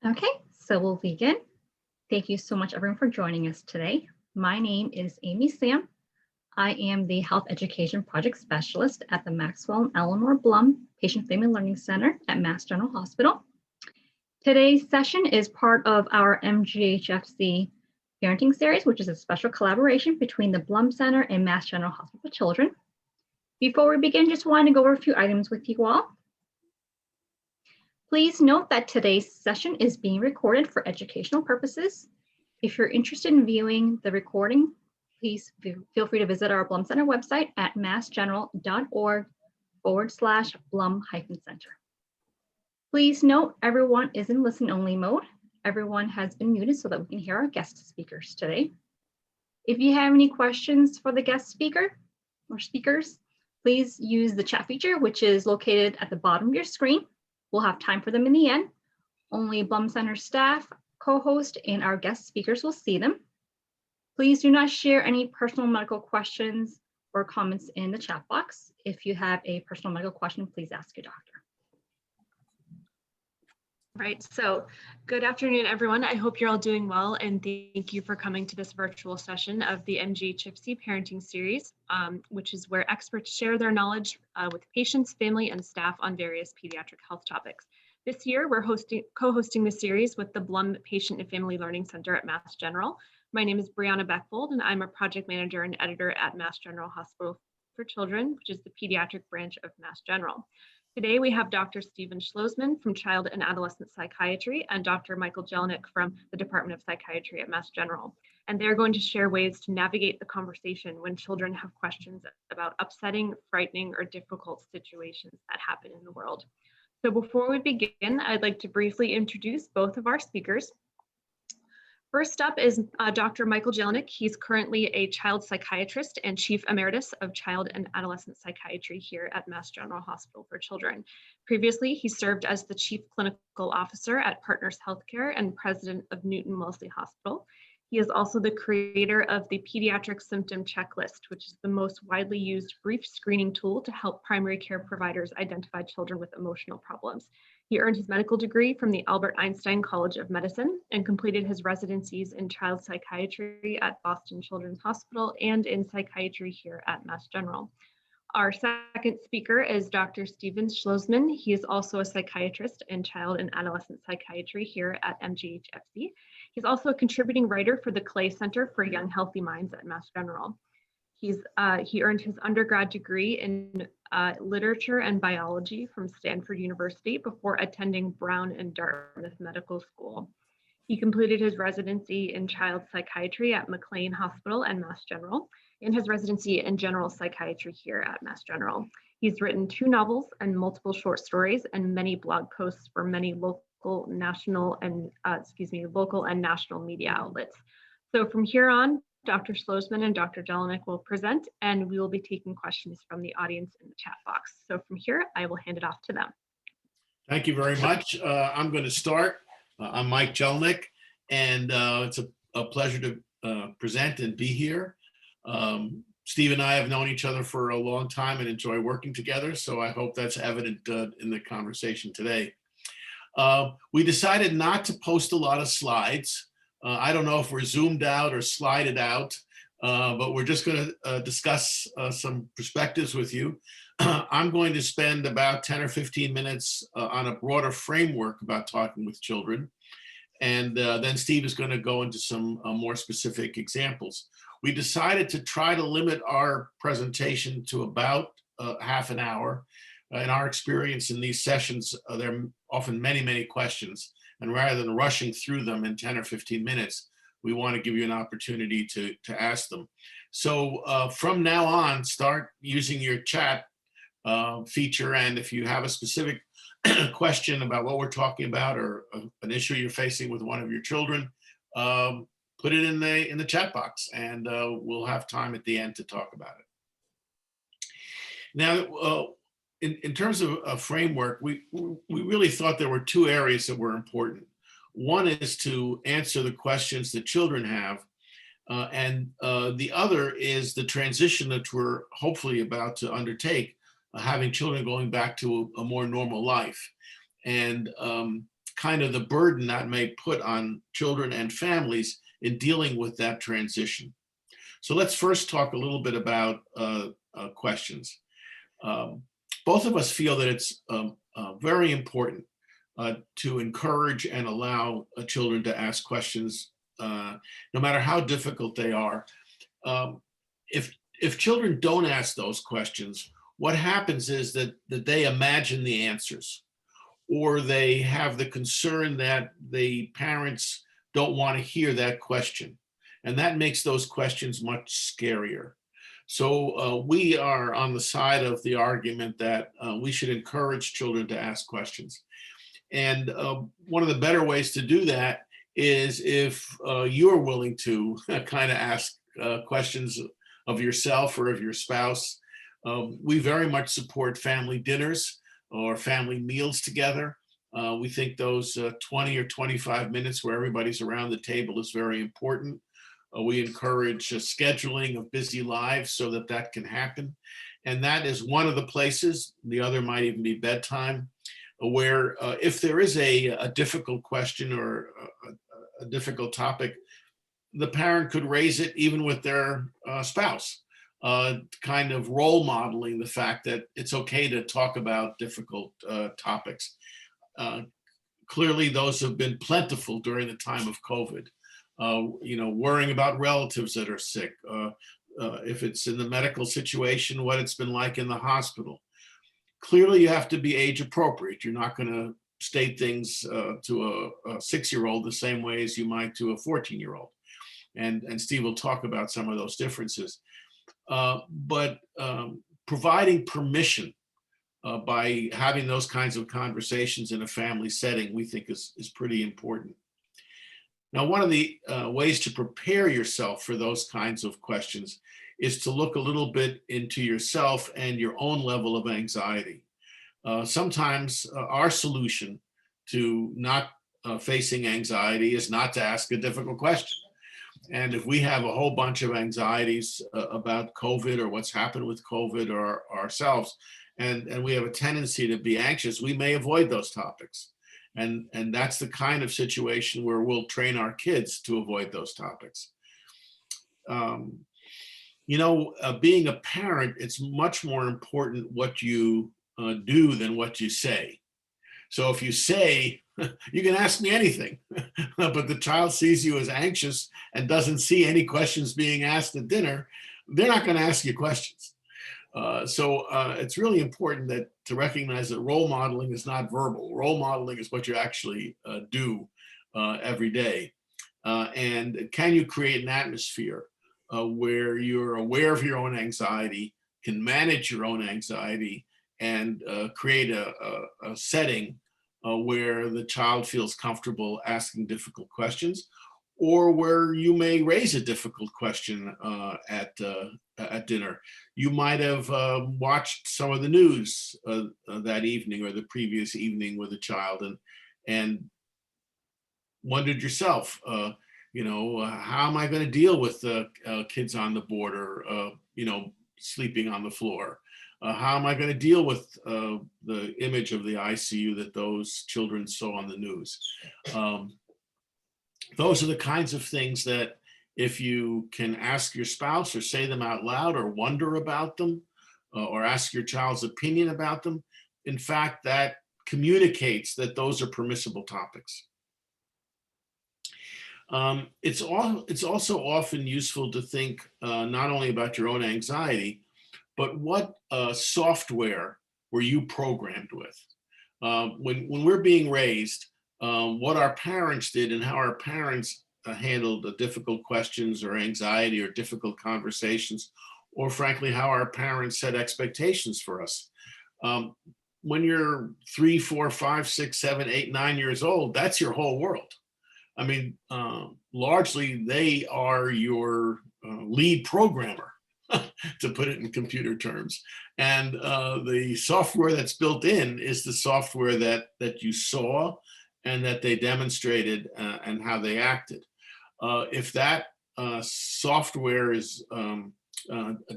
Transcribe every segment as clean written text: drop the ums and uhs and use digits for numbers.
Okay, so we'll begin. Thank you so much, everyone, for joining us today. My name is Amy Sam. I am the Health Education Project Specialist at the Maxwell and Eleanor Blum Patient Family Learning Center at Mass General Hospital. Today's session is part of our MGHFC Parenting Series, which is a special collaboration between the Blum Center and Mass General Hospital for Children. Before we begin, just wanted to go over a few items with you all. Please note that today's session is being recorded for educational purposes. If you're interested in viewing the recording, please feel free to visit our Blum Center website at massgeneral.org/Blum-Center. Please note everyone is in listen-only mode. Everyone has been muted so that we can hear our guest speakers today. If you have any questions for the guest speaker or speakers, please use the chat feature, which is located at the bottom of your screen. We'll have time for them in the end. Only Blum Center staff, co-host, and our guest speakers will see them. Please do not share any personal medical questions or comments in the chat box. If you have a personal medical question, please ask your doctor. Right, so good afternoon, everyone. I hope you're all doing well, and thank you for coming to this virtual session of the MGHFC Parenting Series, which is where experts share their knowledge with patients, family, and staff on various pediatric health topics. This year, we're co-hosting the series with the Blum Patient and Family Learning Center at Mass General. My name is Brianna Beckfold, and I'm a project manager and editor at Mass General Hospital for Children, which is the pediatric branch of Mass General. Today, we have Dr. Stephen Schlozman from Child and Adolescent Psychiatry and Dr. Michael Jellinek from the Department of Psychiatry at Mass General. And they're going to share ways to navigate the conversation when children have questions about upsetting, frightening, or difficult situations that happen in the world. So before we begin, I'd like to briefly introduce both of our speakers. First up is Dr. Michael Jellinek. He's currently a child psychiatrist and chief emeritus of Child and Adolescent Psychiatry here at Mass General Hospital for Children. Previously, he served as the chief clinical officer at Partners Healthcare and president of Newton Wellesley Hospital. He is also the creator of the Pediatric Symptom Checklist, which is the most widely used brief screening tool to help primary care providers identify children with emotional problems. He earned his medical degree from the Albert Einstein College of Medicine and completed his residencies in child psychiatry at Boston Children's Hospital and in psychiatry here at Mass General. Our second speaker is Dr. Stephen Schlozman. He is also a psychiatrist in child and adolescent psychiatry here at MGHFC. He's also a contributing writer for the Clay Center for Young Healthy Minds at Mass General. He earned his undergrad degree in literature and biology from Stanford University before attending Brown and Dartmouth Medical School. He completed his residency in child psychiatry at McLean Hospital and Mass General, and his residency in general psychiatry here at Mass General. He's written 2 novels and multiple short stories and many blog posts for many local, national, and local and national media outlets. So from here on, Dr. Schlozman and Dr. Jellinek will present, and we will be taking questions from the audience in the chat box. So from here, I will hand it off to them. Thank you very much. I'm going to start. I'm Mike Jellinek, and it's a pleasure to present and be here. Steve and I have known each other for a long time and enjoy working together, so I hope that's evident in the conversation today. We decided not to post a lot of slides. I don't know if we're zoomed out or slided out, but we're just going to discuss some perspectives with you. I'm going to spend about 10 or 15 minutes on a broader framework about talking with children. And then Steve is going to go into some more specific examples. We decided to try to limit our presentation to about half an hour. In our experience in these sessions, there are often many, many questions. And rather than rushing through them in 10 or 15 minutes, we want to give you an opportunity to ask them. So from now on, start using your chat feature. And if you have a specific question about what we're talking about or an issue you're facing with one of your children, put it in the chat box, and we'll have time at the end to talk about it. Now, in terms of a framework, we really thought there were 2 areas that were important. One is to answer the questions that children have, and the other is the transition that we're hopefully about to undertake, having children going back to a more normal life. And kind of the burden that may put on children and families in dealing with that transition. So let's first talk a little bit about questions. Both of us feel that it's very important to encourage and allow children to ask questions, no matter how difficult they are. If children don't ask those questions, what happens is that they imagine the answers, or they have the concern that the parents don't want to hear that question. And that makes those questions much scarier. So we are on the side of the argument that we should encourage children to ask questions. And one of the better ways to do that is if you're willing to kind of ask questions of yourself or of your spouse. We very much support family dinners or family meals together. We think those 20 or 25 minutes where everybody's around the table is very important. We encourage scheduling of busy lives so that that can happen. And that is one of the places, the other might even be bedtime, where if there is a difficult question or a difficult topic, the parent could raise it even with their spouse, kind of role modeling the fact that it's okay to talk about difficult topics. Clearly, those have been plentiful during the time of COVID. Worrying about relatives that are sick, if it's in the medical situation, what it's been like in the hospital. Clearly, you have to be age appropriate. You're not going to state things to a 6-year-old the same way as you might to a 14-year-old. And Steve will talk about some of those differences. But providing permission by having those kinds of conversations in a family setting, we think is pretty important. Now, one of the ways to prepare yourself for those kinds of questions is to look a little bit into yourself and your own level of anxiety. Sometimes our solution to not facing anxiety is not to ask a difficult question. And if we have a whole bunch of anxieties about COVID or what's happened with COVID or ourselves, and we have a tendency to be anxious, we may avoid those topics. And that's the kind of situation where we'll train our kids to avoid those topics. Being a parent, it's much more important what you do than what you say. So if you say, you can ask me anything, but the child sees you as anxious and doesn't see any questions being asked at dinner, they're not going to ask you questions. So it's really important to recognize that role modeling is not verbal. Role modeling is what you actually do every day. And can you create an atmosphere where you're aware of your own anxiety, can manage your own anxiety, and create a setting where the child feels comfortable asking difficult questions, or where you may raise a difficult question at dinner. You might have watched some of the news that evening or the previous evening with a child and wondered yourself, how am I going to deal with kids on the border, sleeping on the floor? How am I going to deal with the image of the ICU that those children saw on the news? Those are the kinds of things that if you can ask your spouse or say them out loud or wonder about them or ask your child's opinion about them, in fact, that communicates that those are permissible topics. It's also often useful to think not only about your own anxiety, but what software were you programmed with? When we're being raised, what our parents did and how our parents handled the difficult questions or anxiety or difficult conversations, or frankly, how our parents set expectations for us. When you're 3, 4, 5, 6, 7, 8, 9 years old, that's your whole world. I mean, largely they are your lead programmer, to put it in computer terms. And the software that's built in is the software that you saw and that they demonstrated and how they acted. If that software is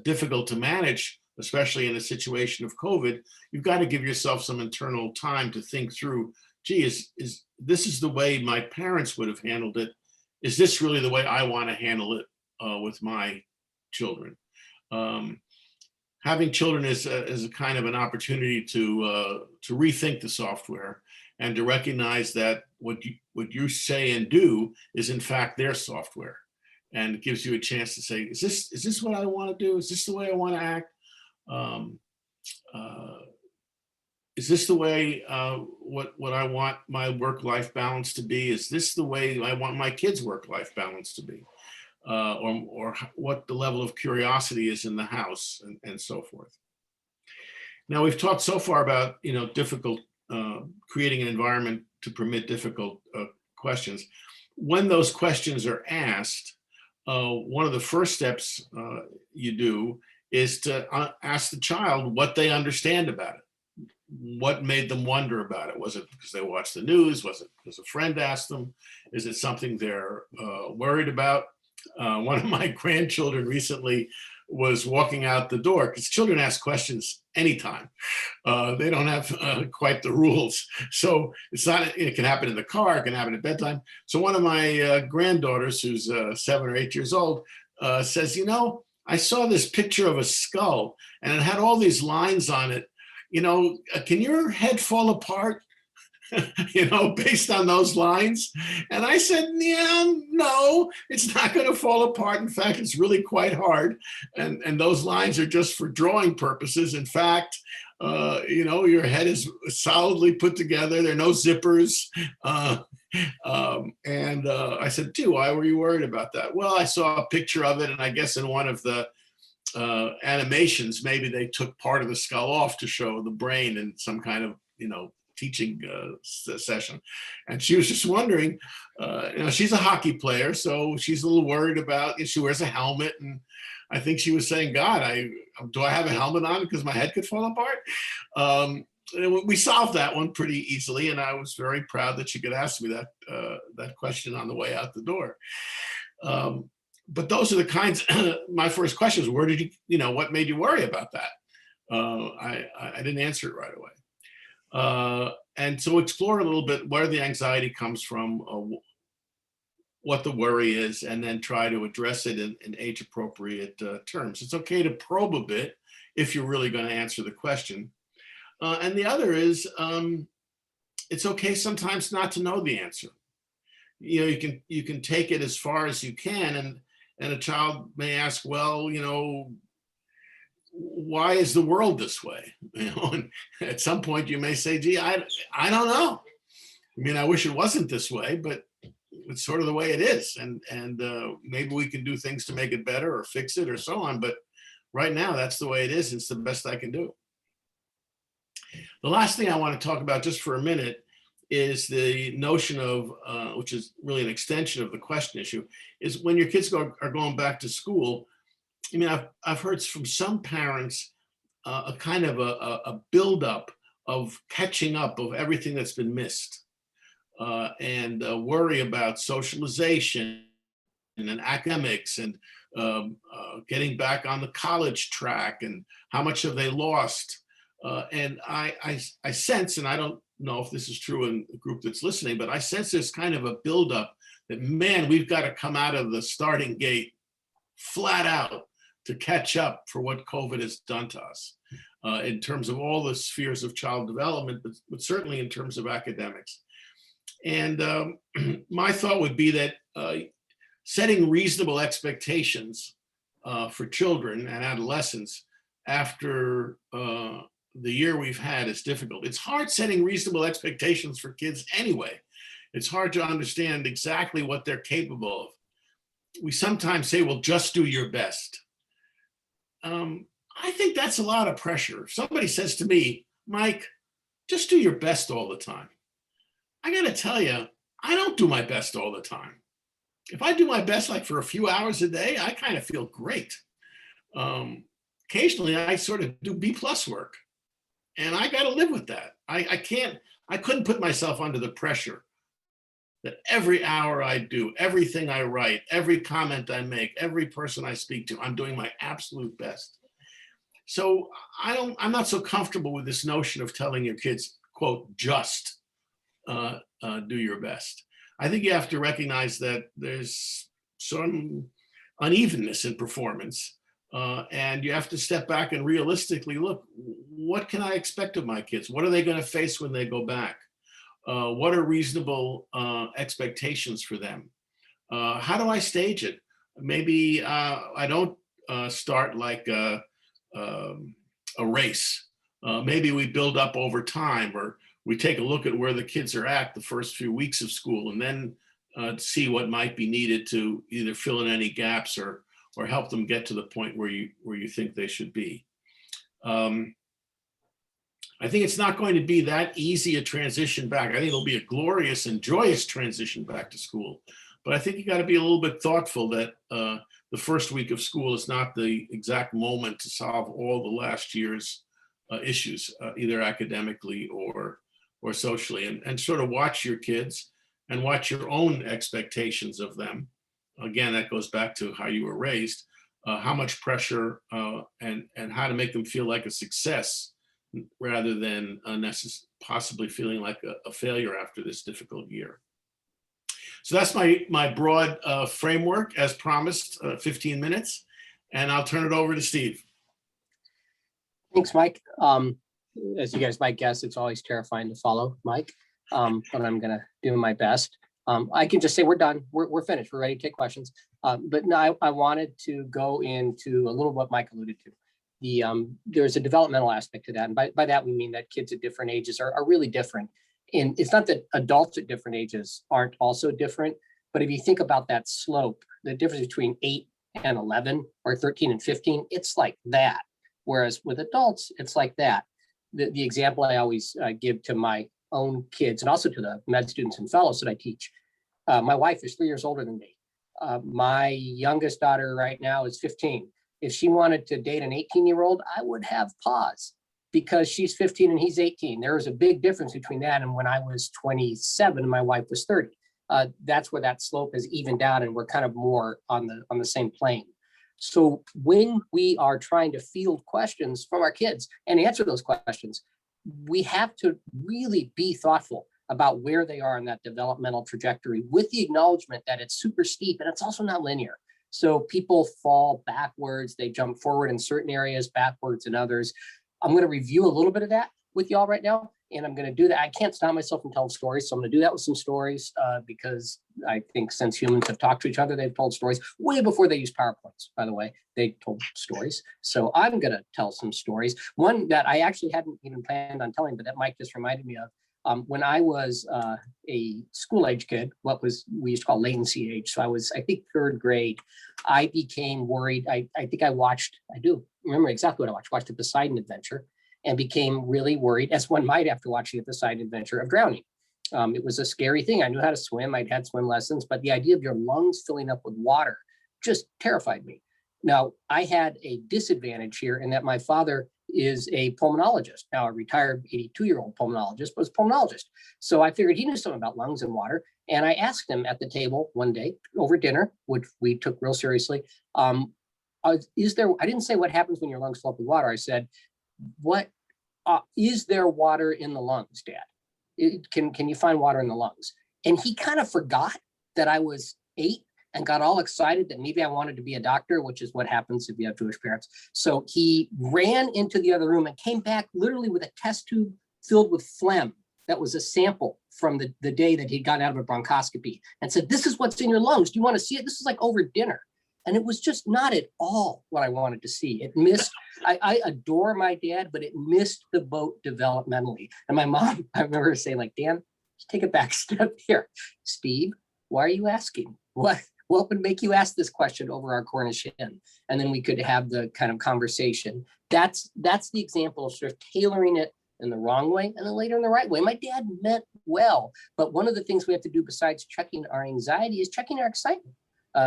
difficult to manage, especially in a situation of COVID, you've got to give yourself some internal time to think through, gee, is this is the way my parents would have handled it? Is this really the way I want to handle it with my children? Having children is a kind of an opportunity to rethink the software and to recognize that what you say and do is in fact their software, and it gives you a chance to say, is this what I want to do? Is this the way I want to act? Is this the way what I want my work-life balance to be? Is this the way I want my kids' work-life balance to be? Or what the level of curiosity is in the house, and so forth. Now, we've talked so far about difficult, creating an environment to permit difficult questions. When those questions are asked, one of the first steps you do is to ask the child what they understand about it. What made them wonder about it? Was it because they watched the news? Was it because a friend asked them? Is it something they're worried about? One of my grandchildren recently was walking out the door, because children ask questions anytime. They don't have quite the rules. So it's not, it can happen in the car, it can happen at bedtime. So one of my granddaughters, who's 7 or 8 years old, says, I saw this picture of a skull and it had all these lines on it. Can your head fall apart? Based on those lines? And I said, yeah, no, it's not going to fall apart. In fact, it's really quite hard. And those lines are just for drawing purposes. In fact, your head is solidly put together. There are no zippers. And I said, gee, why were you worried about that? Well, I saw a picture of it, and I guess in one of the animations, maybe they took part of the skull off to show the brain in some kind of, teaching session. And she was just wondering, she's a hockey player, so she's a little worried about, she wears a helmet, and I think she was saying, God, do I have a helmet on because my head could fall apart? We solved that one pretty easily, and I was very proud that she could ask me that question on the way out the door. But those are the kinds, my first question is, where did what made you worry about that? I didn't answer it right away. And so explore a little bit where the anxiety comes from, what the worry is, and then try to address it in age-appropriate terms. It's okay to probe a bit if you're really going to answer the question. And the other is, it's okay sometimes not to know the answer. You can take it as far as you can, and a child may ask, well, why is the world this way? And at some point you may say, gee, I don't know. I wish it wasn't this way, but it's sort of the way it is. And maybe we can do things to make it better or fix it or so on. But right now, that's the way it is. It's the best I can do. The last thing I want to talk about just for a minute is the notion of, which is really an extension of the question issue, is when your kids are going back to school. I've heard from some parents a kind of a buildup of catching up of everything that's been missed, and worry about socialization and academics, and getting back on the college track, and how much have they lost. And I sense, and I don't know if this is true in the group that's listening, but I sense there's kind of a buildup that, man, we've got to come out of the starting gate flat out to catch up for what COVID has done to us, in terms of all the spheres of child development, but certainly in terms of academics. And my thought would be that setting reasonable expectations for children and adolescents after the year we've had is difficult. It's hard setting reasonable expectations for kids anyway. It's hard to understand exactly what they're capable of. We sometimes say, well, just do your best. I think that's a lot of pressure. If somebody says to me, Mike, just do your best all the time, I got to tell you, I don't do my best all the time. If I do my best like for a few hours a day, I kind of feel great. Occasionally, I sort of do B+ work, and I got to live with that. I couldn't put myself under the pressure that every hour I do, everything I write, every comment I make, every person I speak to, I'm doing my absolute best. So I'm not so comfortable with this notion of telling your kids, quote, just do your best. I think you have to recognize that there's some unevenness in performance, and you have to step back and realistically look, what can I expect of my kids? What are they going to face when they go back? What are reasonable expectations for them? How do I stage it? Maybe I don't start like a race. Maybe we build up over time, or we take a look at where the kids are at the first few weeks of school, and then see what might be needed to either fill in any gaps or help them get to the point where you think they should be. I think it's not going to be that easy a transition back. I think it'll be a glorious and joyous transition back to school. But I think you got to be a little bit thoughtful that the first week of school is not the exact moment to solve all the last year's issues, either academically or socially, and sort of watch your kids and watch your own expectations of them. Again, that goes back to how you were raised, how much pressure and how to make them feel like a success rather than possibly feeling like a failure after this difficult year. So that's my broad framework, as promised, 15 minutes, and I'll turn it over to Steve. Thanks, Mike. As you guys might guess, it's always terrifying to follow Mike, but I'm going to do my best. I can just say we're done. We're finished. We're ready to take questions. But no, I wanted to go into a little what Mike alluded to. There's a developmental aspect to that. And by that, we mean that kids at different ages are really different. And it's not that adults at different ages aren't also different, but if you think about that slope, the difference between 8 and 11 or 13 and 15, it's like that. Whereas with adults, it's like that. The example I always give to my own kids and also to the med students and fellows that I teach, my wife is 3 years older than me. My youngest daughter right now is 15. If she wanted to date an 18-year-old, I would have pause because she's 15 and he's 18. There is a big difference between that and when I was 27 and my wife was 30. That's where that slope is evened out and we're kind of more on the same plane. So when we are trying to field questions from our kids and answer those questions, we have to really be thoughtful about where they are in that developmental trajectory with the acknowledgement that it's super steep and it's also not linear. So people fall backwards, they jump forward in certain areas, backwards in others. I'm going to review a little bit of that with y'all right now, and I'm going to do that. I can't stop myself from telling stories, so I'm going to do that with some stories because I think since humans have talked to each other, they've told stories way before they used PowerPoints, by the way. They told stories. So I'm going to tell some stories. One that I actually hadn't even planned on telling, but that Mike just reminded me of. When I was a school-age kid, we used to call latency age. So I was, I think, 3rd grade. I became worried. I think I do remember exactly what I watched the Poseidon Adventure and became really worried, as one might after watching the Poseidon Adventure, of drowning. It was a scary thing. I knew how to swim. I'd had swim lessons, but the idea of your lungs filling up with water just terrified me. Now, I had a disadvantage here in that my father is a pulmonologist, now a retired 82-year-old pulmonologist, but was a pulmonologist. So I figured he knew something about lungs and water. And I asked him at the table one day over dinner, which we took real seriously, I didn't say what happens when your lungs fill up with water. I said, is there water in the lungs, Dad? Can you find water in the lungs? And he kind of forgot that I was 8 and got all excited that maybe I wanted to be a doctor, which is what happens if you have Jewish parents. So he ran into the other room and came back literally with a test tube filled with phlegm. That was a sample from the day that he'd gotten out of a bronchoscopy and said, this is what's in your lungs. Do you want to see it? This is like over dinner. And it was just not at all what I wanted to see. It missed, I adore my dad, but it missed the boat developmentally. And my mom, I remember her saying like, Dan, just take a back step here. Steve, why are you asking? What would make you ask this question over our Cornish hen? And then we could have the kind of conversation. That's the example of sort of tailoring it in the wrong way and then later in the right way. My dad meant well, but one of the things we have to do besides checking our anxiety is checking our excitement.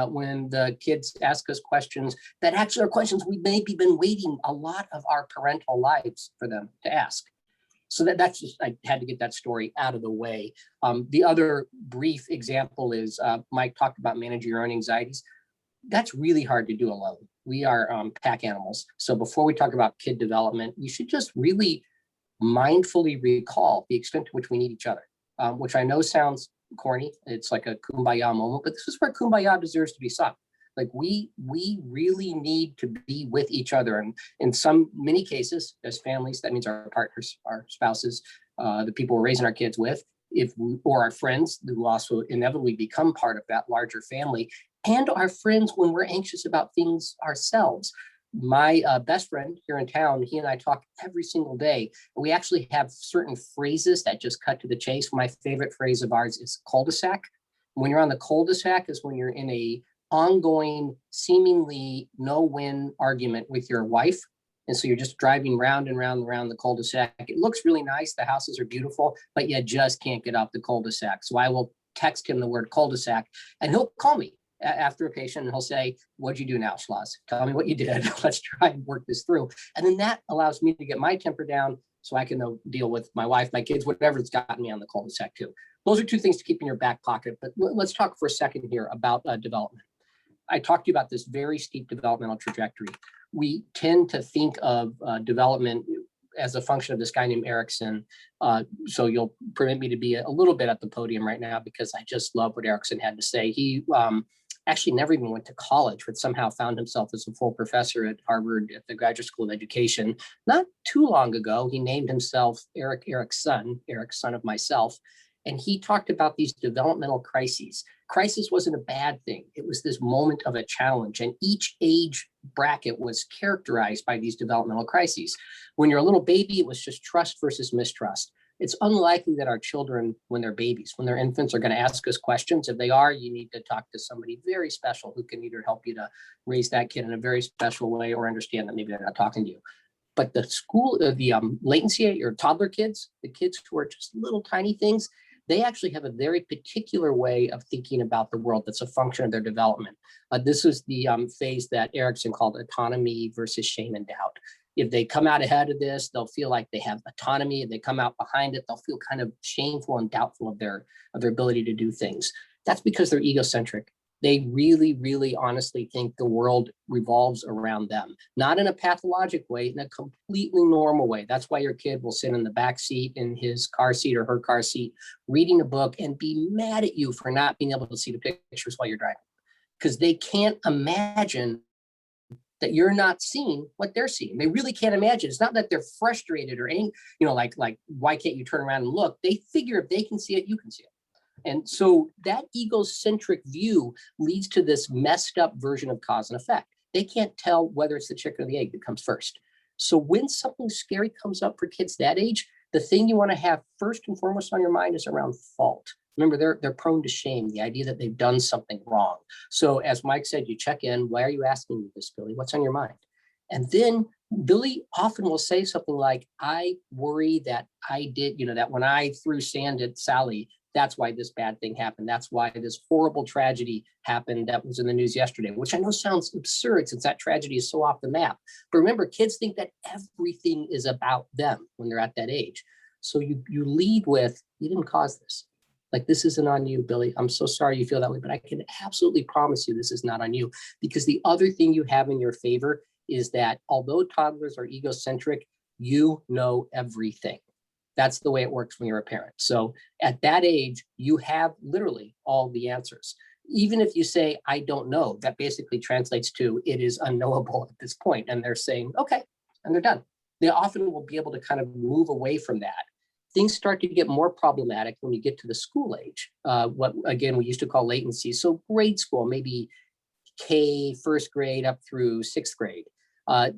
When the kids ask us questions that actually are questions we maybe been waiting a lot of our parental lives for them to ask. So that's just, I had to get that story out of the way. The other brief example is Mike talked about managing your own anxieties. That's really hard to do alone. We are pack animals. So before we talk about kid development, we should just really mindfully recall the extent to which we need each other. which I know sounds corny. It's like a kumbaya moment, but this is where kumbaya deserves to be sung. Like we really need to be with each other. And in many cases, as families, that means our partners, our spouses, the people we're raising our kids with, or our friends who also inevitably become part of that larger family, and our friends when we're anxious about things ourselves. My best friend here in town, he and I talk every single day. We actually have certain phrases that just cut to the chase. My favorite phrase of ours is cul-de-sac. When you're on the cul-de-sac is when you're in a ongoing, seemingly no-win argument with your wife. And so you're just driving round and round and round the cul-de-sac. It looks really nice. The houses are beautiful, but you just can't get off the cul-de-sac. So I will text him the word cul-de-sac and he'll call me after a patient and he'll say, "What'd you do now, Schloss? Tell me what you did. Let's try and work this through." And then that allows me to get my temper down so I can deal with my wife, my kids, whatever's gotten me on the cul-de-sac too. Those are two things to keep in your back pocket. But let's talk for a second here about development. I talked to you about this very steep developmental trajectory. We tend to think of development as a function of this guy named Erikson. So you'll permit me to be a little bit at the podium right now because I just love what Erikson had to say. He actually never even went to college, but somehow found himself as a full professor at Harvard at the Graduate School of Education. Not too long ago, he named himself Eric's son of myself. And he talked about these developmental crises. Crisis wasn't a bad thing. It was this moment of a challenge. And each age bracket was characterized by these developmental crises. When you're a little baby, it was just trust versus mistrust. It's unlikely that our children, when they're babies, when they're infants, are going to ask us questions. If they are, you need to talk to somebody very special who can either help you to raise that kid in a very special way or understand that maybe they're not talking to you. But the latency at your toddler kids, the kids who are just little tiny things, they actually have a very particular way of thinking about the world that's a function of their development. This is the phase that Erikson called autonomy versus shame and doubt. If they come out ahead of this, they'll feel like they have autonomy. If they come out behind it, they'll feel kind of shameful and doubtful of their ability to do things. That's because they're egocentric. They really, really honestly think the world revolves around them, not in a pathologic way, in a completely normal way. That's why your kid will sit in the back seat in his car seat or her car seat, reading a book and be mad at you for not being able to see the pictures while you're driving, because they can't imagine that you're not seeing what they're seeing. They really can't imagine. It's not that they're frustrated or any, like, why can't you turn around and look? They figure if they can see it, you can see it. And so that egocentric view leads to this messed up version of cause and effect. They can't tell whether it's the chicken or the egg that comes first. So when something scary comes up for kids that age, the thing you want to have first and foremost on your mind is around fault. Remember, they're prone to shame, the idea that they've done something wrong. So as Mike said, you check in. Why are you asking me this, Billy? What's on your mind? And then Billy often will say something like, I worry that I did, that when I threw sand at Sally, that's why this bad thing happened. That's why this horrible tragedy happened that was in the news yesterday, which I know sounds absurd since that tragedy is so off the map. But remember, kids think that everything is about them when they're at that age. So you lead with, you didn't cause this. Like, this isn't on you, Billy. I'm so sorry you feel that way, but I can absolutely promise you this is not on you. Because the other thing you have in your favor is that although toddlers are egocentric, you know everything. That's the way it works when you're a parent. So at that age, you have literally all the answers. Even if you say, I don't know, that basically translates to it is unknowable at this point. And they're saying, okay, and they're done. They often will be able to kind of move away from that. Things start to get more problematic when you get to the school age, what, again, we used to call latency. So grade school, maybe K, first grade up through sixth grade.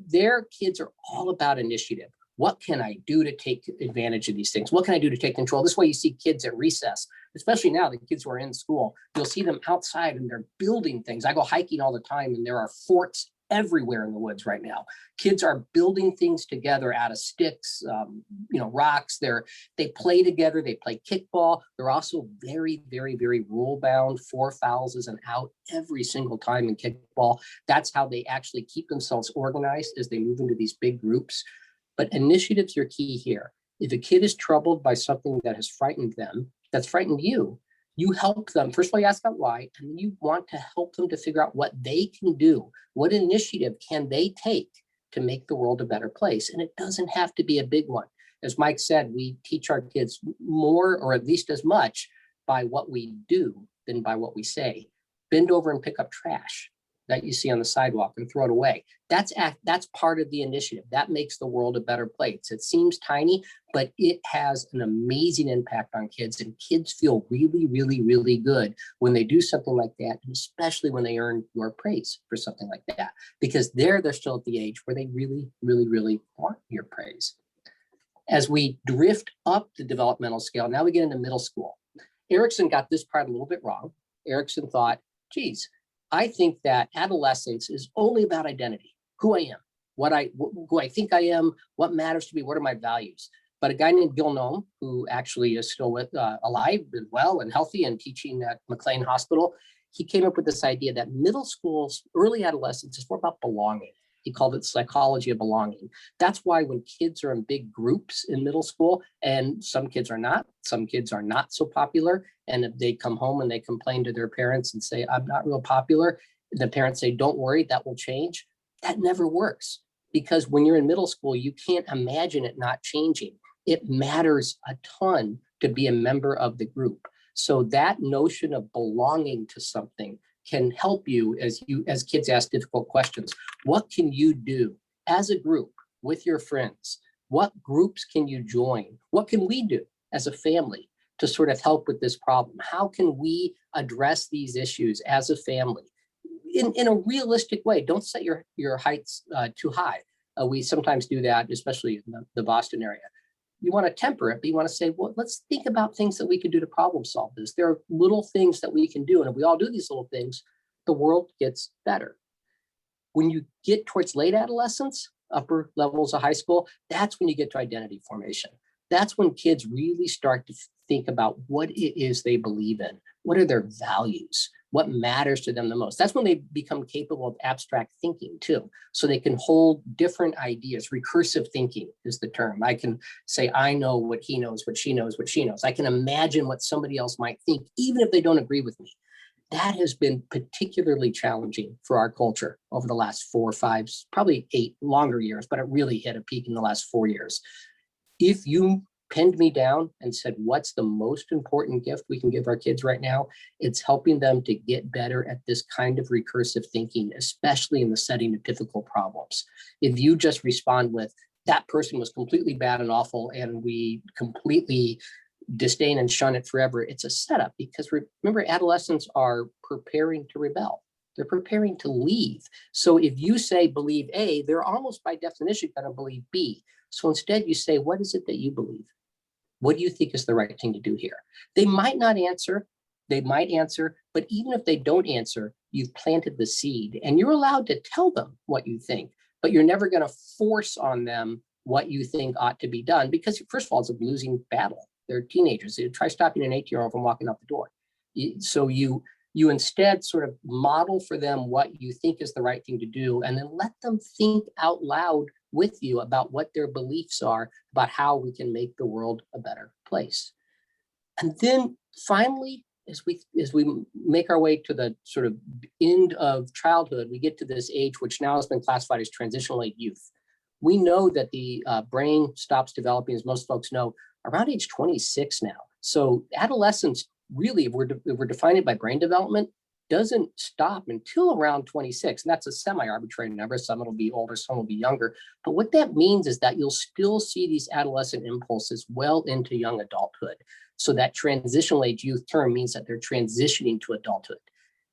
Their kids are all about initiative. What can I do to take advantage of these things? What can I do to take control? This way you see kids at recess, especially now the kids who are in school, you'll see them outside and they're building things. I go hiking all the time and there are forts everywhere in the woods right now. Kids are building things together out of sticks, rocks. They play together. They play kickball. They're also very, very, very rule bound. 4 fouls is an out every single time in kickball. That's how they actually keep themselves organized as they move into these big groups. But initiatives are key here. If a kid is troubled by something that has frightened them, that's frightened you, you help them. First of all, you ask out why, and then you want to help them to figure out what they can do. What initiative can they take to make the world a better place? And it doesn't have to be a big one. As Mike said, we teach our kids more, or at least as much, by what we do than by what we say. Bend over and pick up trash that you see on the sidewalk and throw it away. That's part of the initiative. That makes the world a better place. It seems tiny, but it has an amazing impact on kids, and kids feel really, really, really good when they do something like that, and especially when they earn your praise for something like that, because they're still at the age where they really, really, really want your praise. As we drift up the developmental scale, now we get into middle school. Erikson got this part a little bit wrong. Erikson thought, geez, I think that adolescence is only about identity, who I am, who I think I am, what matters to me, what are my values. But a guy named Gil Noem, who actually is still alive and well and healthy and teaching at McLean Hospital, he came up with this idea that middle school's early adolescence is more about belonging. He called it psychology of belonging. That's why when kids are in big groups in middle school, and some kids are not so popular, and if they come home and they complain to their parents and say, I'm not real popular, the parents say, don't worry, that will change. That never works, because when you're in middle school, you can't imagine it not changing. It matters a ton to be a member of the group. So that notion of belonging to something can help you as kids ask difficult questions. What can you do as a group with your friends? What groups can you join? What can we do as a family to sort of help with this problem? How can we address these issues as a family in a realistic way? Don't set your heights too high. We sometimes do that, especially in the Boston area. You want to temper it, but you want to say, well, let's think about things that we can do to problem solve this. There are little things that we can do. And if we all do these little things, the world gets better. When you get towards late adolescence, upper levels of high school, that's when you get to identity formation. That's when kids really start to think about what it is they believe in. What are their values? What matters to them the most? That's when they become capable of abstract thinking too. So they can hold different ideas. Recursive thinking is the term. I can say, I know what he knows, what she knows, what she knows. I can imagine what somebody else might think, even if they don't agree with me. That has been particularly challenging for our culture over the last 4 or 5, probably 8 longer years, but it really hit a peak in the last 4 years. If you pinned me down and said, what's the most important gift we can give our kids right now? It's helping them to get better at this kind of recursive thinking, especially in the setting of difficult problems. If you just respond with, that person was completely bad and awful, and we completely disdain and shun it forever, it's a setup, because remember, adolescents are preparing to rebel. They're preparing to leave. So if you say believe A, they're almost by definition going to believe B. So instead you say, what is it that you believe? What do you think is the right thing to do here? They might not answer. They might answer, but even if they don't answer, you've planted the seed, and you're allowed to tell them what you think, but you're never going to force on them what you think ought to be done, because first of all, it's a losing battle. They're teenagers. You try stopping an 8-year-old from walking out the door. So you instead sort of model for them what you think is the right thing to do, and then let them think out loud with you about what their beliefs are about how we can make the world a better place. And then finally, as we make our way to the sort of end of childhood, we get to this age which now has been classified as transitional youth. We know that the brain stops developing, as most folks know, around age 26 now. So adolescence, really, if we're defining it by brain development, doesn't stop until around 26. And that's a semi-arbitrary number. Some will be older, some will be younger. But what that means is that you'll still see these adolescent impulses well into young adulthood. So that transitional age youth term means that they're transitioning to adulthood.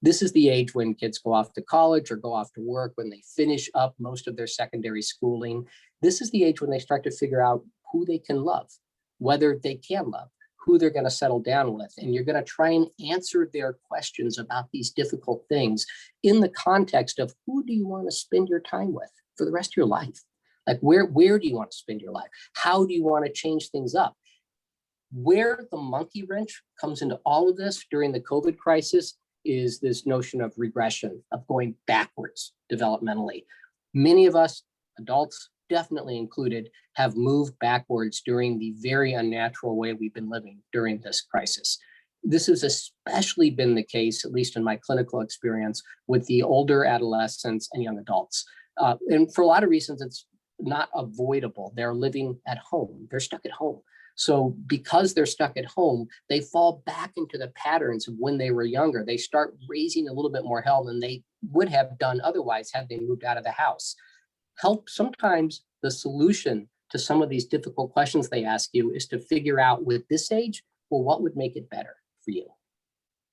This is the age when kids go off to college or go off to work, when they finish up most of their secondary schooling. This is the age when they start to figure out who they can love, whether they can love, who they're going to settle down with. And you're going to try and answer their questions about these difficult things in the context of, who do you want to spend your time with for the rest of your life? Like, where do you want to spend your life? How do you want to change things up? Where the monkey wrench comes into all of this during the COVID crisis is this notion of regression, of going backwards developmentally. Many of us, adults definitely included, have moved backwards during the very unnatural way we've been living during this crisis. This has especially been the case, at least in my clinical experience, with the older adolescents and young adults. And for a lot of reasons, it's not avoidable. They're living at home. They're stuck at home. So because they're stuck at home, they fall back into the patterns of when they were younger. They start raising a little bit more hell than they would have done otherwise had they moved out of the house. Help, sometimes the solution to some of these difficult questions they ask you is to figure out with this age, well, what would make it better for you?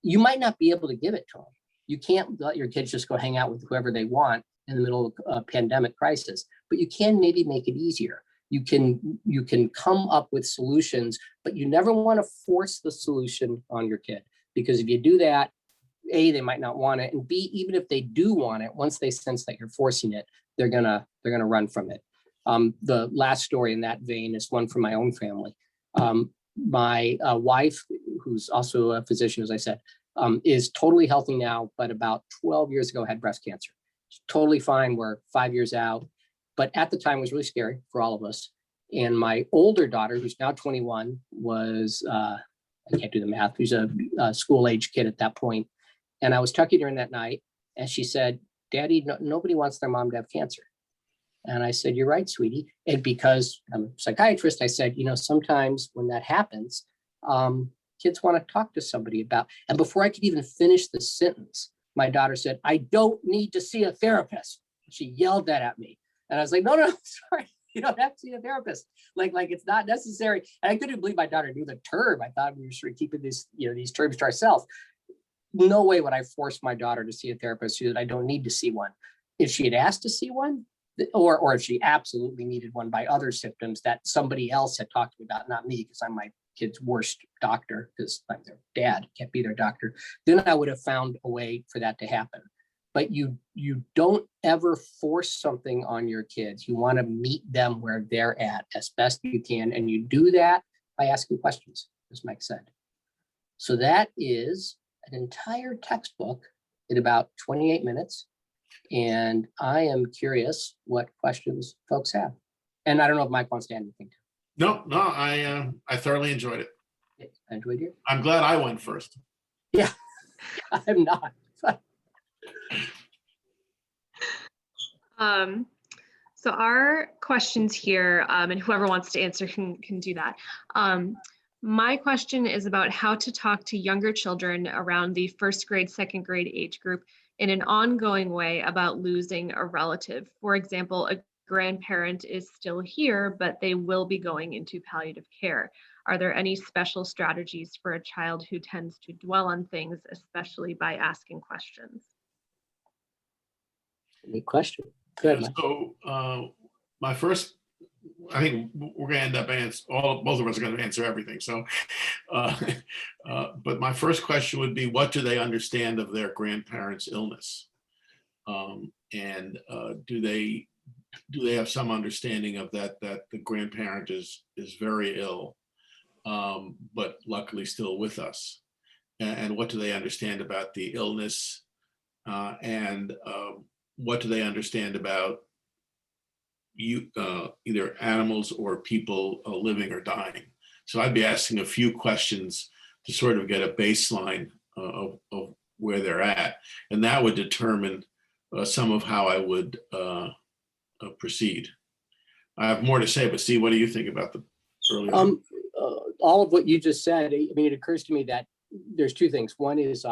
You might not be able to give it to them. You can't let your kids just go hang out with whoever they want in the middle of a pandemic crisis, but you can maybe make it easier. You can come up with solutions, but you never want to force the solution on your kid, because if you do that, A, they might not want it, and B, even if they do want it, once they sense that you're forcing it, they're gonna run from it. The last story in that vein is one from my own family. My wife, who's also a physician, as I said, is totally healthy now, but about 12 years ago had breast cancer. She's totally fine. We're 5 years out, but at the time it was really scary for all of us. And my older daughter, who's now 21, was, I can't do the math, who's a school age kid at that point. And I was talking to her that night, and she said, "Daddy, nobody wants their mom to have cancer." And I said, "You're right, sweetie." And because I'm a psychiatrist, I said, sometimes when that happens, kids want to talk to somebody about, and before I could even finish the sentence, my daughter said, "I don't need to see a therapist." She yelled that at me. And I was like, no, sorry, you don't have to see a therapist. Like it's not necessary. And I couldn't believe my daughter knew the term. I thought we were sort of keeping this, these terms to ourselves. No way would I force my daughter to see a therapist so that I don't need to see one. If she had asked to see one, or if she absolutely needed one by other symptoms that somebody else had talked to me about, not me, because I'm my kid's worst doctor, because I'm their dad, can't be their doctor, then I would have found a way for that to happen. But you don't ever force something on your kids. You want to meet them where they're at as best you can. And you do that by asking questions, as Mike said. So that is an entire textbook in about 28 minutes. And I am curious what questions folks have. And I don't know if Mike wants to add anything. No, I thoroughly enjoyed it. I enjoyed it. I'm glad I went first. Yeah, I'm not. So our questions here, and whoever wants to answer can do that. My question is about how to talk to younger children around the first grade, second grade age group in an ongoing way about losing a relative. For example, a grandparent is still here, but they will be going into palliative care. Are there any special strategies for a child who tends to dwell on things, especially by asking questions? Any question? Good. So my first, I think we're going to end up both of us are going to answer everything. So, but my first question would be, what do they understand of their grandparents' illness? And do they have some understanding of that the grandparent is very ill, but luckily still with us? And what do they understand about the illness? And what do they understand about either animals or people living or dying? So I'd be asking a few questions to sort of get a baseline of where they're at, and that would determine some of how I would proceed. I have more to say, but Steve, what do you think about the early on? All of what you just said, I mean, it occurs to me that there's two things. One is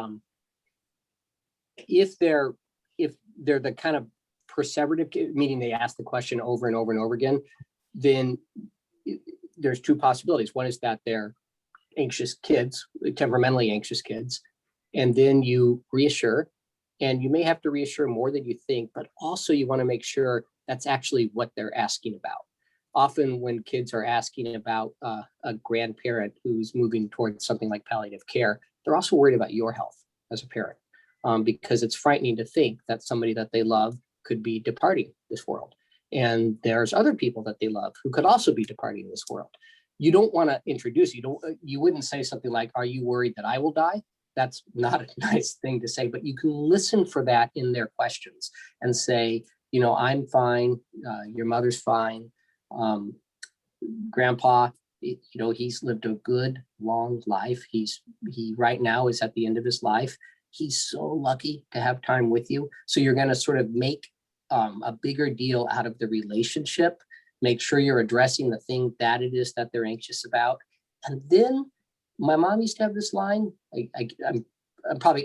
if they're the kind of perseverative, meaning they ask the question over and over and over again, then there's two possibilities. One is that they're anxious kids, temperamentally anxious kids, and then you reassure, and you may have to reassure more than you think, but also you want to make sure that's actually what they're asking about. Often when kids are asking about a grandparent who's moving towards something like palliative care, they're also worried about your health as a parent, because it's frightening to think that somebody that they love could be departing this world. And there's other people that they love who could also be departing this world. You don't want to introduce, you wouldn't say something like, "Are you worried that I will die?" That's not a nice thing to say, but you can listen for that in their questions and say, "I'm fine, your mother's fine. Grandpa, he's lived a good, long life. He right now is at the end of his life. He's so lucky to have time with you." So you're going to sort of make a bigger deal out of the relationship Make sure you're addressing the thing that it is that they're anxious about. And then my mom used to have this line. I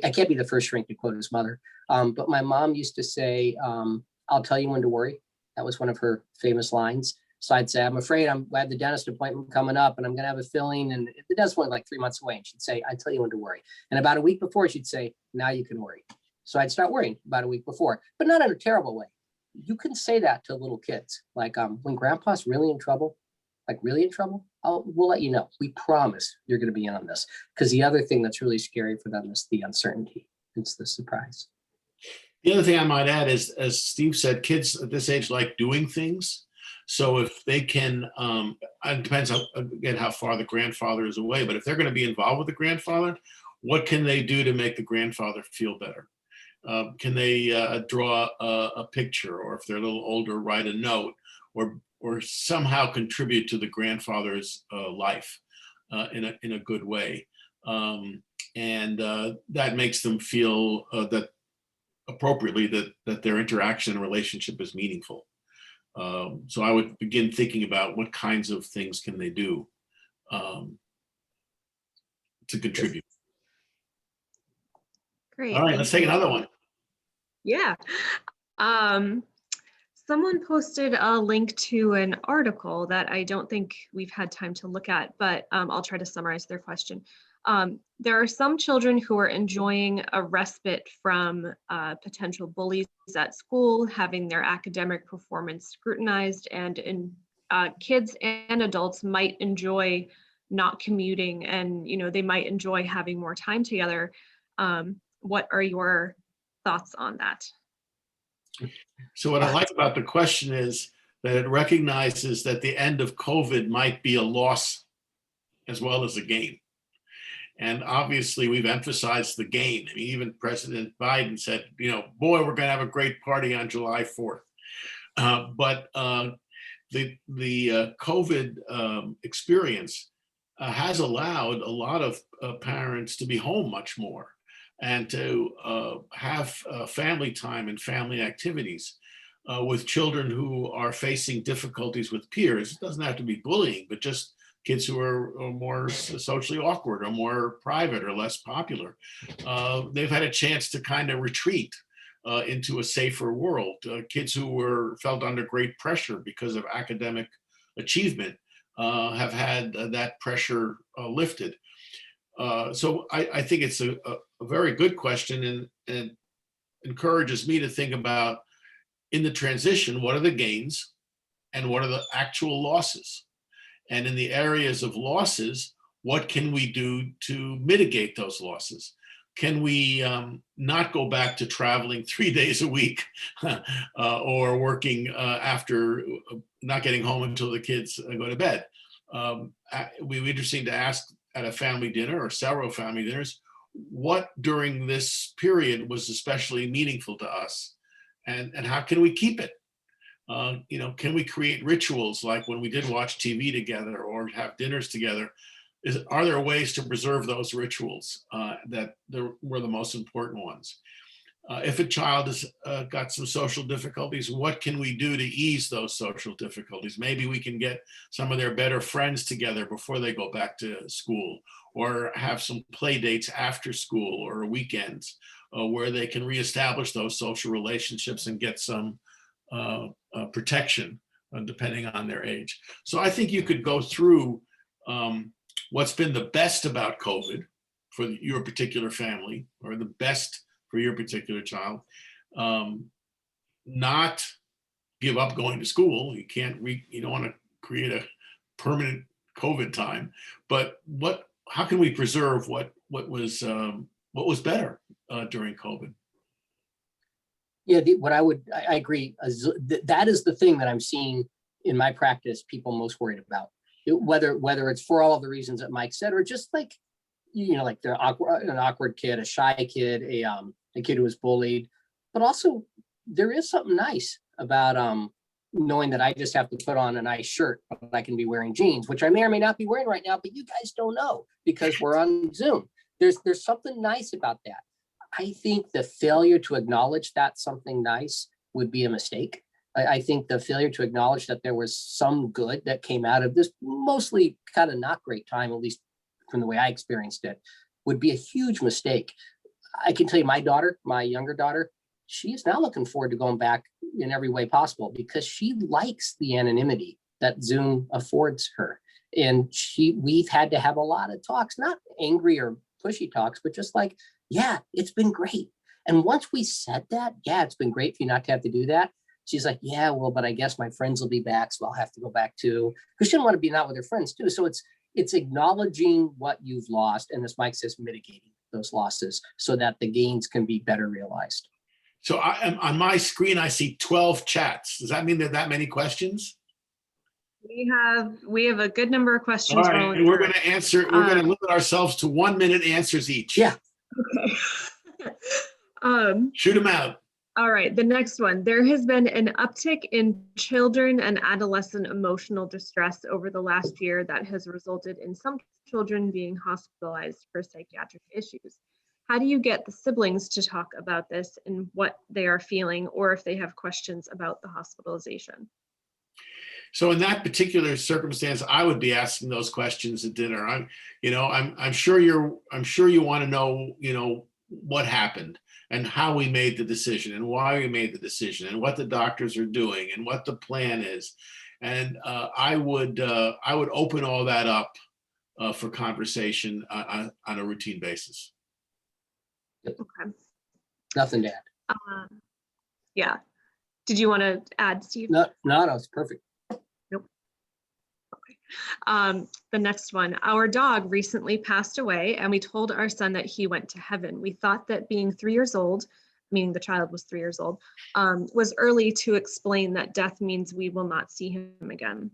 can't be the first shrink to quote his mother, but my mom used to say, "I'll tell you when to worry." That was one of her famous lines. So I'd say, "I'm afraid I have the dentist appointment coming up and I'm going to have a filling." And the dentist went like 3 months away. And she'd say, "I tell you when to worry." And about a week before, she'd say, "Now you can worry." So I'd start worrying about a week before, but not in a terrible way. You can say that to little kids. Like, when grandpa's really in trouble, we'll let you know. We promise you're going to be in on this. Because the other thing that's really scary for them is the uncertainty. It's the surprise. The other thing I might add is, as Steve said, kids at this age like doing things. So if they can, it depends on, again, how far the grandfather is away, but if they're going to be involved with the grandfather, what can they do to make the grandfather feel better? Can they draw a picture, or if they're a little older, write a note, or somehow contribute to the grandfather's life in a good way? And that makes them feel that appropriately that their interaction and relationship is meaningful. So I would begin thinking about what kinds of things can they do to contribute. Great. All right, let's take another one. Yeah. Someone posted a link to an article that I don't think we've had time to look at, but I'll try to summarize their question. There are some children who are enjoying a respite from potential bullies at school, having their academic performance scrutinized, and kids and adults might enjoy not commuting, and they might enjoy having more time together. What are your thoughts on that? So what I like about the question is that it recognizes that the end of COVID might be a loss as well as a gain. And obviously we've emphasized the gain. I mean, even President Biden said, boy, we're going to have a great party on July 4th. But the COVID experience has allowed a lot of parents to be home much more, and to have family time and family activities with children who are facing difficulties with peers. It doesn't have to be bullying, but just kids who are more socially awkward or more private or less popular. They've had a chance to kind of retreat into a safer world. Kids who felt under great pressure because of academic achievement have had that pressure lifted. So I think it's a very good question, and encourages me to think about, in the transition, what are the gains and what are the actual losses? And in the areas of losses, what can we do to mitigate those losses? Can we not go back to traveling 3 days a week or working after not getting home until the kids go to bed? It would be interesting to ask at a family dinner or several family dinners, what during this period was especially meaningful to us, and how can we keep it? Can we create rituals like when we did watch TV together or have dinners together? Are there ways to preserve those rituals that were the most important ones? If a child has got some social difficulties, what can we do to ease those social difficulties? Maybe we can get some of their better friends together before they go back to school, or have some play dates after school or weekends where they can reestablish those social relationships and get some protection depending on their age. So I think you could go through what's been the best about COVID for your particular family, or the best for your particular child. Not give up going to school. You don't want to create a permanent COVID time, but how can we preserve what was better during COVID? Yeah, I agree. That is the thing that I'm seeing in my practice, people most worried about. Whether it's for all of the reasons that Mike said, or just like, like an awkward kid, a shy kid, a kid who was bullied. But also, there is something nice about knowing that I just have to put on a nice shirt, but I can be wearing jeans, which I may or may not be wearing right now, but you guys don't know because we're on Zoom. There's something nice about that. I think the failure to acknowledge that something nice would be a mistake. I think the failure to acknowledge that there was some good that came out of this mostly kind of not great time, at least from the way I experienced it, would be a huge mistake. I can tell you my daughter, my younger daughter, she is now looking forward to going back in every way possible because she likes the anonymity that Zoom affords her. And we've had to have a lot of talks, not angry or pushy talks, but just like, yeah, it's been great. And once we said that, yeah, it's been great for you not to have to do that. She's like, yeah, well, but I guess my friends will be back, so I'll have to go back too. Because she didn't want to be not with her friends too. So it's acknowledging what you've lost. And as Mike says, mitigating those losses so that the gains can be better realized. So on my screen, I see 12 chats. Does that mean there are that many questions? We have a good number of questions. All right, rolling and we're through. going to answer, we're going to limit ourselves to 1 minute answers each. Yeah. Okay. Shoot them out. All right, the next one. There has been an uptick in children and adolescent emotional distress over the last year that has resulted in some children being hospitalized for psychiatric issues. How do you get the siblings to talk about this and what they are feeling, or if they have questions about the hospitalization? So in that particular circumstance, I would be asking those questions at dinner. I'm sure you want to know, what happened and how we made the decision and why we made the decision and what the doctors are doing and what the plan is. And I would open all that up for conversation on a routine basis. Okay. Nothing to add. Yeah. Did you want to add, Steve? No, it's perfect. The next one, our dog recently passed away and we told our son that he went to heaven. We thought that being 3 years old, meaning the child was 3 years old, was early to explain that death means we will not see him again.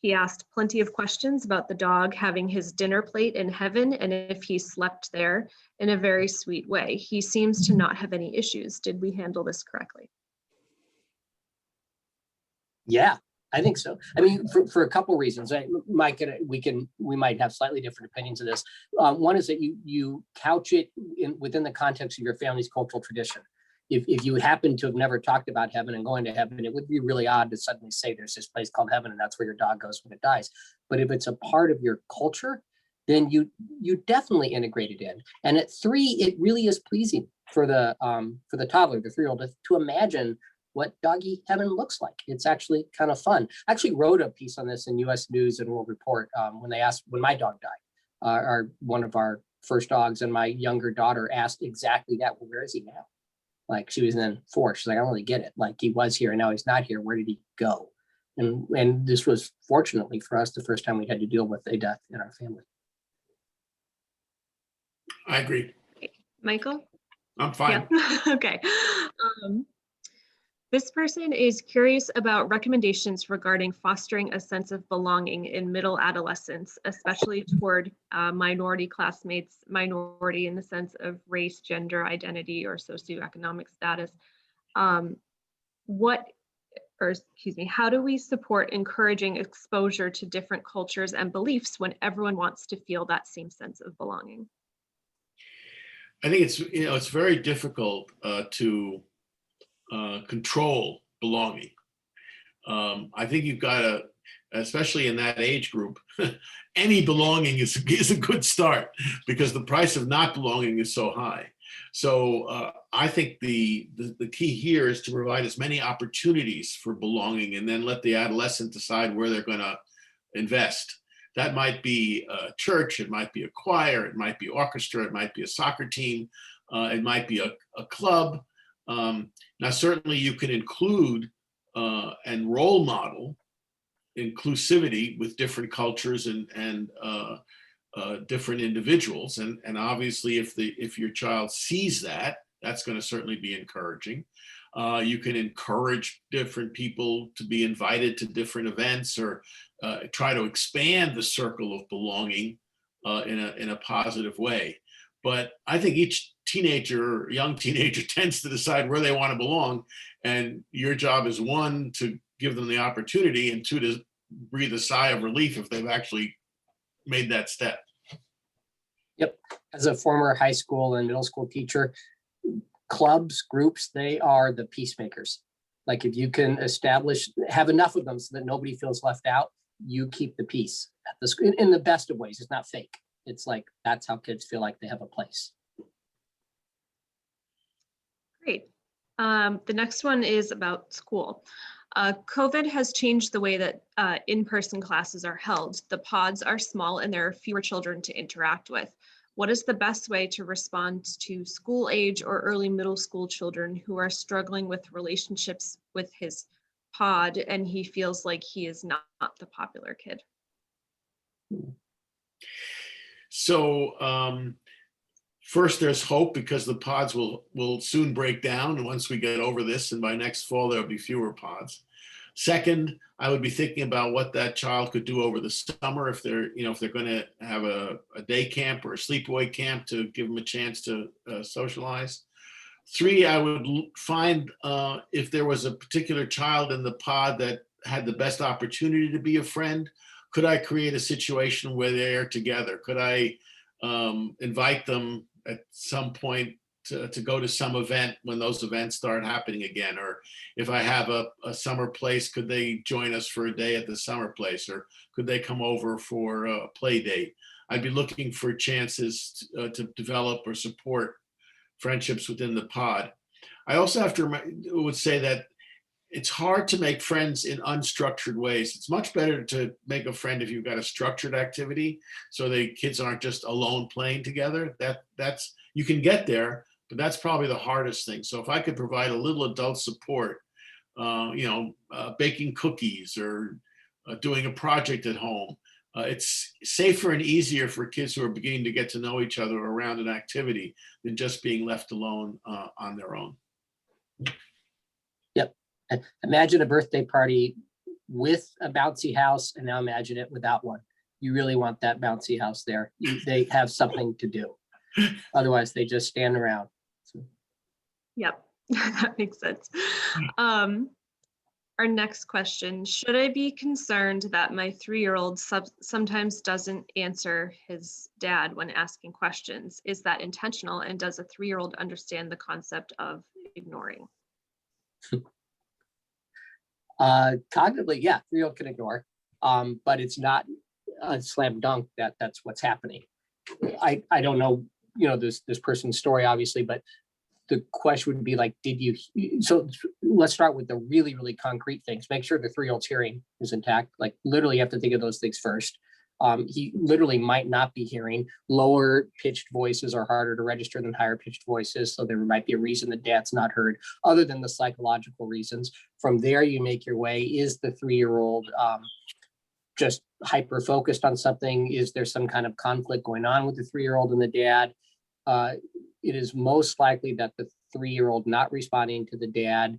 He asked plenty of questions about the dog having his dinner plate in heaven and if he slept there in a very sweet way. He seems to not have any issues. Did we handle this correctly? Yeah, I think so. I mean, for a couple of reasons, Mike, we might have slightly different opinions of this. One is that you couch it within the context of your family's cultural tradition. If you happen to have never talked about heaven and going to heaven, it would be really odd to suddenly say there's this place called heaven and that's where your dog goes when it dies. But if it's a part of your culture, then you definitely integrate it in. And at 3, it really is pleasing for the toddler, the 3-year-old, to imagine what doggy heaven looks like. It's actually kind of fun. I actually wrote a piece on this in US News and World Report when my dog died, one of our first dogs, and my younger daughter asked exactly that. Well, where is he now? Like, she was in 4. She's like, I don't really get it. Like, he was here and now he's not here. Where did he go? And this was, fortunately for us, the first time we had to deal with a death in our family. I agree. Michael? I'm fine. Yeah. Okay. This person is curious about recommendations regarding fostering a sense of belonging in middle adolescence, especially toward minority classmates, minority in the sense of race, gender, identity, or socioeconomic status. How do we support encouraging exposure to different cultures and beliefs when everyone wants to feel that same sense of belonging? I think it's very difficult to control belonging. I think you've got to, especially in that age group, any belonging is a good start because the price of not belonging is so high. So I think the key here is to provide as many opportunities for belonging and then let the adolescent decide where they're going to invest. That might be a church, it might be a choir, it might be orchestra, it might be a soccer team, it might be a club. Now, certainly you can include and role model inclusivity with different cultures and different individuals. And obviously, if your child sees that, that's going to certainly be encouraging. You can encourage different people to be invited to different events or try to expand the circle of belonging in a positive way. But I think each young teenager tends to decide where they want to belong. And your job is 1, to give them the opportunity, and 2, to breathe a sigh of relief if they've actually made that step. Yep. As a former high school and middle school teacher, clubs, groups, they are the peacemakers. Like if you can have enough of them so that nobody feels left out, you keep the peace at the school in the best of ways. It's not fake. It's like, that's how kids feel like they have a place. Great. The next one is about school. COVID has changed the way that in-person classes are held. The pods are small and there are fewer children to interact with. What is the best way to respond to school age or early middle school children who are struggling with relationships with his pod and he feels like he is not the popular kid? So first, there's hope because the pods will soon break down. And once we get over this, and by next fall, there'll be fewer pods. Second, I would be thinking about what that child could do over the summer if they're going to have a day camp or a sleepaway camp to give them a chance to socialize. Three, I would find if there was a particular child in the pod that had the best opportunity to be a friend, could I create a situation where they're together? Could I invite them at some point to go to some event when those events start happening again? Or if I have a summer place, could they join us for a day at the summer place? Or could they come over for a play date? I'd be looking for chances to develop or support friendships within the pod. I also would say that it's hard to make friends in unstructured ways. It's much better to make a friend if you've got a structured activity, so the kids aren't just alone playing together. That's you can get there, but that's probably the hardest thing. So if I could provide a little adult support, baking cookies or doing a project at home, it's safer and easier for kids who are beginning to get to know each other around an activity than just being left alone on their own. Yep. Imagine a birthday party with a bouncy house, and now imagine it without one. You really want that bouncy house there. They have something to do. Otherwise, they just stand around. Yep, that makes sense. Our next question, should I be concerned that my 3-year-old sometimes doesn't answer his dad when asking questions? Is that intentional? And does a 3-year-old understand the concept of ignoring? Cognitively, yeah, 3-year-old can ignore, but it's not a slam dunk that that's what's happening. I don't know, this person's story, obviously, but the question would be like, so let's start with the really, really concrete things. Make sure the 3-year-old's hearing is intact. Like literally you have to think of those things first. He literally might not be hearing. Lower pitched voices are harder to register than higher pitched voices. So there might be a reason that dad's not heard other than the psychological reasons. From there, you make your way. Is the 3-year-old just hyper focused on something? Is there some kind of conflict going on with the 3-year-old and the dad? It is most likely that the 3-year-old not responding to the dad,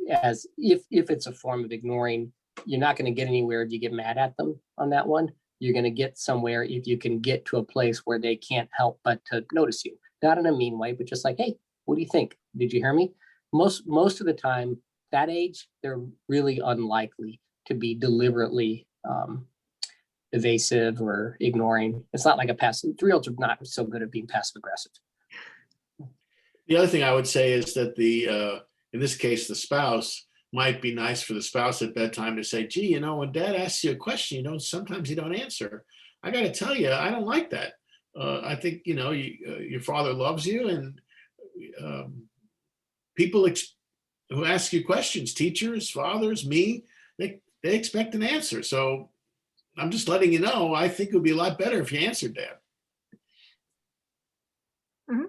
as if it's a form of ignoring, you're not going to get anywhere if you get mad at them on that one. You're going to get somewhere if you can get to a place where they can't help but to notice you, not in a mean way, but just like, hey, what do you think? Did you hear me? Most of the time, that age, they're really unlikely to be deliberately evasive or ignoring. It's not like a passive. 3-year-olds are not so good at being passive aggressive. The other thing I would say is that in this case, the spouse might be nice for the spouse at bedtime to say, gee, when dad asks you a question, sometimes you don't answer. I got to tell you, I don't like that. I think, your father loves you, and people who ask you questions, teachers, fathers, me, they expect an answer. So I'm just letting you know, I think it would be a lot better if you answered, Dad. Mm-hmm.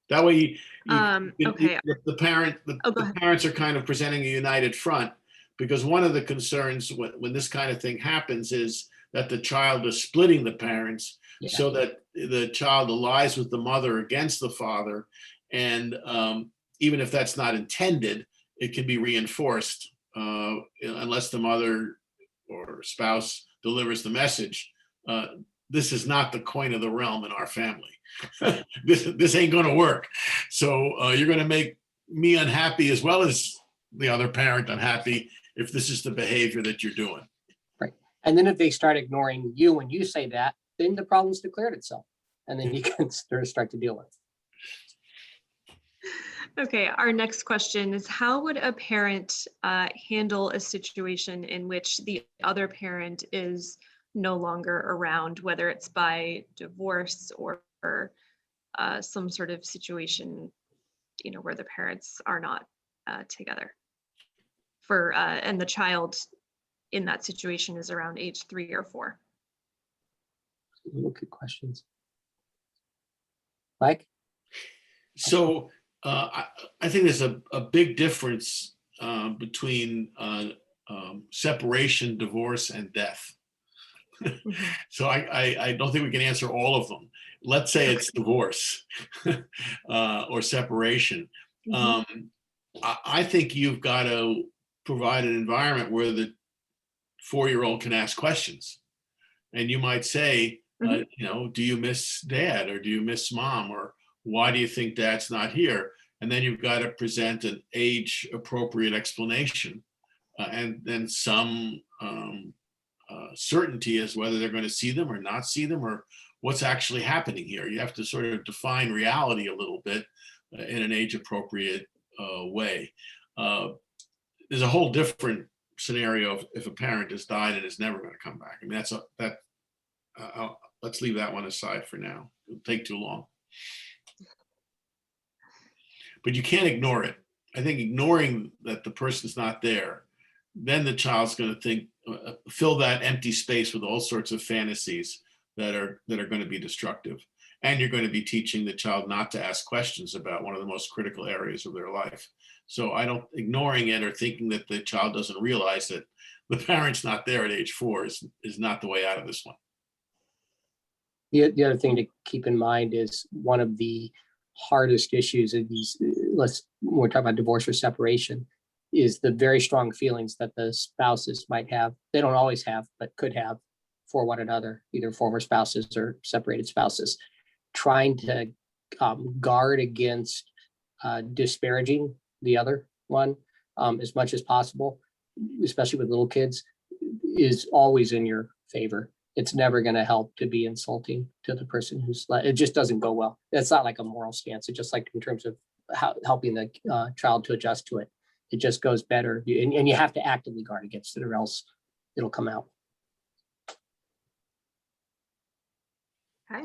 That way, okay. the parents are kind of presenting a united front, because one of the concerns when this kind of thing happens is that the child is splitting the parents, so that the child lies with the mother against the father. And even if that's not intended, it can be reinforced unless the mother or spouse delivers the message. This is not the coin of the realm in our family. This ain't going to work. So you're going to make me unhappy as well as the other parent unhappy if this is the behavior that you're doing. Right. And then if they start ignoring you when you say that, then the problem's declared itself. And then you can start to deal with it. Okay, our next question is, how would a parent handle a situation in which the other parent is no longer around, whether it's by divorce or some sort of situation, where the parents are not together? And the child in that situation is around age 3 or 4. Good questions. Mike? So I think there's a big difference between separation, divorce, and death. So I don't think we can answer all of them. Let's say it's divorce or separation. I think you've got to provide an environment where the 4-year-old can ask questions. And you might say, do you miss dad, or do you miss mom, or why do you think dad's not here? And then you've got to present an age appropriate explanation and then some certainty as whether they're going to see them or not see them, or what's actually happening here. You have to sort of define reality a little bit in an age appropriate way. There's a whole different scenario if a parent has died and is never going to come back. I mean, let's leave that one aside for now. It'll take too long. But you can't ignore it. I think ignoring that the person's not there, then the child's going to think, fill that empty space with all sorts of fantasies that are going to be destructive. And you're going to be teaching the child not to ask questions about one of the most critical areas of their life. So ignoring it or thinking that the child doesn't realize that the parent's not there at age 4 is not the way out of this one. The other thing to keep in mind is one of the hardest issues of these, when we're talking about divorce or separation, is the very strong feelings that the spouses might have. They don't always have, but could have for one another, either former spouses or separated spouses. Trying to guard against disparaging the other one as much as possible, especially with little kids, is always in your favor. It's never going to help to be insulting to the person it just doesn't go well. It's not like a moral stance. It's just like in terms of helping the child to adjust to it. It just goes better. And you have to actively guard against it, or else it'll come out. Okay.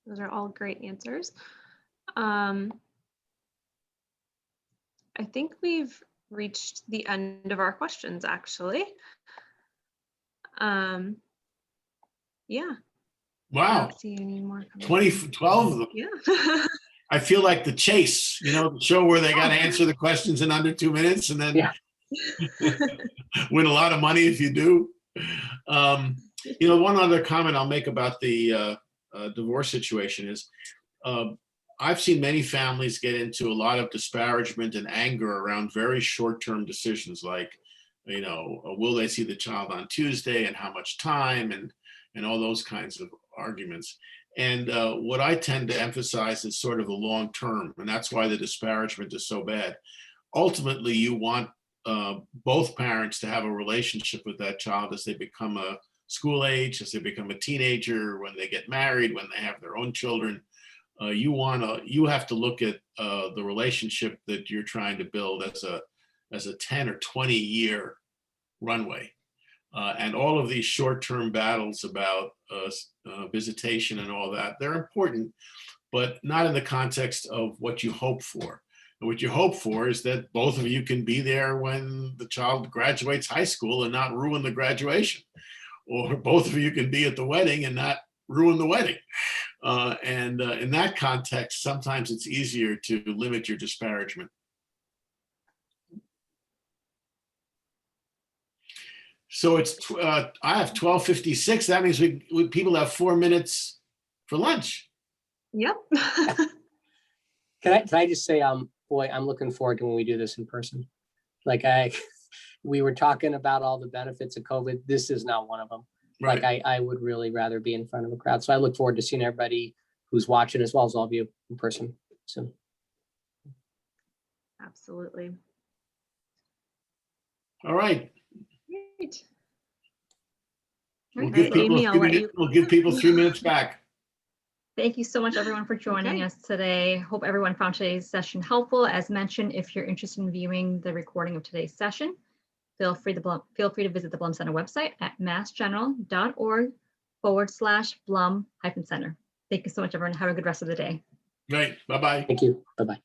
Those are all great answers. I think we've reached the end of our questions, actually. Yeah. Wow. I don't see any more. 12 of them. Yeah. I feel like The Chase, the show where they got to answer the questions in under 2 minutes and then win a lot of money if you do. One other comment I'll make about the divorce situation is I've seen many families get into a lot of disparagement and anger around very short-term decisions like, will they see the child on Tuesday and how much time and all those kinds of arguments. And what I tend to emphasize is sort of the long term, and that's why the disparagement is so bad. Ultimately, you want both parents to have a relationship with that child as they become a school age, as they become a teenager, when they get married, when they have their own children. You have to look at the relationship that you're trying to build as a 10 or 20 year runway. And all of these short-term battles about visitation and all that, they're important, but not in the context of what you hope for. And what you hope for is that both of you can be there when the child graduates high school and not ruin the graduation. Or both of you can be at the wedding and not ruin the wedding. And in that context, sometimes it's easier to limit your disparagement. So I have 12:56. That means people have 4 minutes for lunch. Yep. Can I just say, boy, I'm looking forward to when we do this in person. We were talking about all the benefits of COVID. This is not one of them. Right. I would really rather be in front of a crowd. So I look forward to seeing everybody who's watching, as well as all of you in person soon. Absolutely. All right. Great. We'll All give right, people Amy, I'll let you. We'll give people 3 minutes back. Thank you so much, everyone, for joining Okay. us today. Hope everyone found today's session helpful. As mentioned, if you're interested in viewing the recording of today's session, feel free to visit the Blum Center website at massgeneral.org/Blum-Center. Thank you so much, everyone. Have a good rest of the day. Great. Bye-bye. Thank you. Bye-bye.